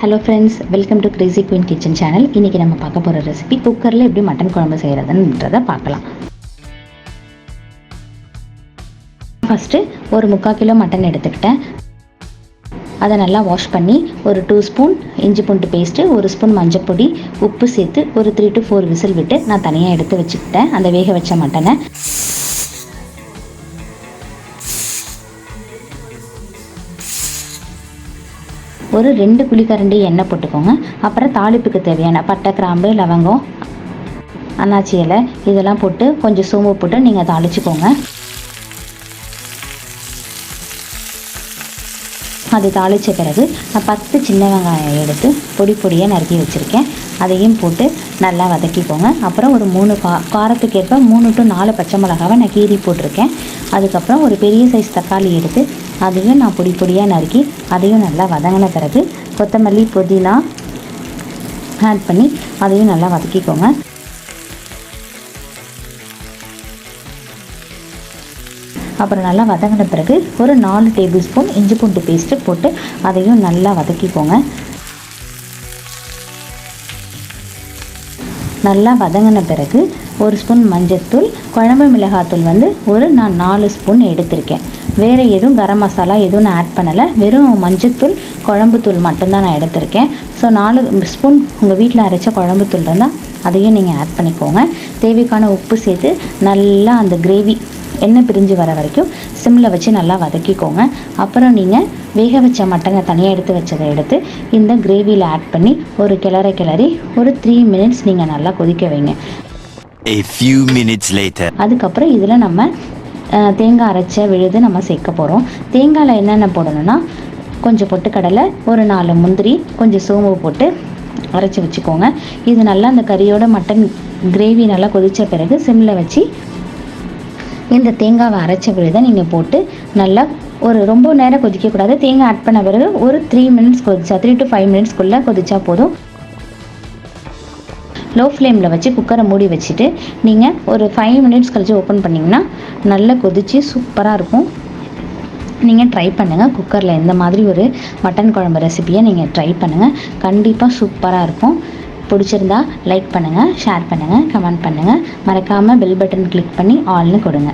Hello friends, welcome to Crazy queen kitchen channel. இன்றைக்கி நம்ம பார்க்க போகிற ரெசிபி குக்கரில் எப்படி மட்டன் குழம்பு செய்கிறதுன்றதை பார்க்கலாம். ஃபஸ்ட்டு ஒரு 3/4 கிலோ மட்டன் எடுத்துக்கிட்டேன். அதை நல்லா வாஷ் பண்ணி ஒரு 2 ஸ்பூன் இஞ்சி பூண்டு பேஸ்ட்டு, 1 ஸ்பூன் மஞ்சள் பொடி, உப்பு சேர்த்து ஒரு 3 to 4 விசில் விட்டு நான் தனியாக எடுத்து வச்சுக்கிட்டேன் அந்த வேக வச்ச மட்டனை. ஒரு 2 குழிக்கரண்டி எண்ணெய் போட்டுக்கோங்க. அப்புறம் தாளிப்புக்கு தேவையான பட்டை, கிராம்பு, லவங்கம், அன்னாச்சி இலை இதெல்லாம் போட்டு கொஞ்சம் சோம்பு போட்டு நீங்கள் தாளிச்சுக்கோங்க. அது தாளித்த பிறகு நான் 10 சின்ன வெங்காயம் எடுத்து பொடி பொடியாக நறுக்கி வச்சுருக்கேன். அதையும் போட்டு நல்லா வதக்கிக்கோங்க. அப்புறம் ஒரு 3 காரத்துக்கேற்ப 3 to 4 பச்சை மிளகாவை நான் கீறி போட்டிருக்கேன். அதுக்கப்புறம் ஒரு பெரிய சைஸ் தக்காளி எடுத்து அதையும் நான் பொடி பொடியாக நறுக்கி அதையும் நல்லா வதங்கின பிறகு கொத்தமல்லி, புதினா ஆட் பண்ணி அதையும் நல்லா வதக்கிக்கோங்க. அப்புறம் நல்லா வதங்கின பிறகு ஒரு 4 டேபிள் ஸ்பூன் இஞ்சி பூண்டு பேஸ்ட்டு போட்டு அதையும் நல்லா வதக்கிக்கோங்க. நல்லா வதங்கின பிறகு 1 ஸ்பூன் மஞ்சள்தூள், குழம்பு மிளகாத்தூள் நான் 4 ஸ்பூன் எடுத்திருக்கேன். வேறு எதுவும் கரம் மசாலா எதுவும் நான் ஆட் பண்ணலை. வெறும் மஞ்சள்தூள், குழம்புத்தூள் மட்டும்தான் நான் எடுத்திருக்கேன். ஸோ 4 ஸ்பூன் உங்கள் வீட்டில் அரைச்ச குழம்புத்தூள் இருந்தால் அதையும் நீங்கள் ஆட் பண்ணிக்கோங்க. தேவைக்கான உப்பு சேர்த்து நல்லா அந்த கிரேவி எண்ணெய் பிரிஞ்சு வர வரைக்கும் சிம்மில் வச்சு நல்லா வதக்கிக்கோங்க. அப்புறம் நீங்கள் வேக வச்ச மட்டனை தனியாக எடுத்து வச்சதை எடுத்து இந்த கிரேவியில் ஆட் பண்ணி ஒரு கிளறி ஒரு 3 minutes நீங்கள் நல்லா கொதிக்க வைங்க. அதுக்கப்புறம் இதில் நம்ம தேங்காய் அரைச்ச விழுது நம்ம சேர்க்க போகிறோம். தேங்காயில் என்னென்ன போடணும்னா கொஞ்சம் பொட்டுக்கடலை, ஒரு 4 முந்திரி, கொஞ்சம் சோம்பு போட்டு அரைச்சி வச்சுக்கோங்க. இது நல்லா அந்த கறியோட மட்டன் கிரேவி நல்லா கொதித்த பிறகு சிம்மில் வச்சு இந்த தேங்காவை அரைச்ச விழுதை நீங்கள் போட்டு நல்லா ஒரு ரொம்ப நேரம் கொதிக்கக்கூடாது. தேங்காய் ஆட் பண்ண பிறகு ஒரு 3 minutes கொதிச்சா 3 to 5 minutesக்குள்ளே கொதிச்சா போதும். லோ ஃப்ளேமில் வச்சு குக்கரை மூடி வச்சுட்டு நீங்கள் ஒரு 5 minutes கழித்து ஓப்பன் பண்ணிங்கன்னா நல்லா கொதித்து சூப்பராக இருக்கும். நீங்கள் ட்ரை பண்ணுங்கள். குக்கரில் இந்த மாதிரி ஒரு மட்டன் குழம்பு ரெசிபியை நீங்கள் ட்ரை பண்ணுங்கள். கண்டிப்பாக சூப்பராக இருக்கும். பிடிச்சிருந்தா லைக் பண்ணுங்கள், ஷேர் பண்ணுங்கள், கமெண்ட் பண்ணுங்கள். மறக்காமல் பெல் பட்டன் கிளிக் பண்ணி ஆல்னு கொடுங்க.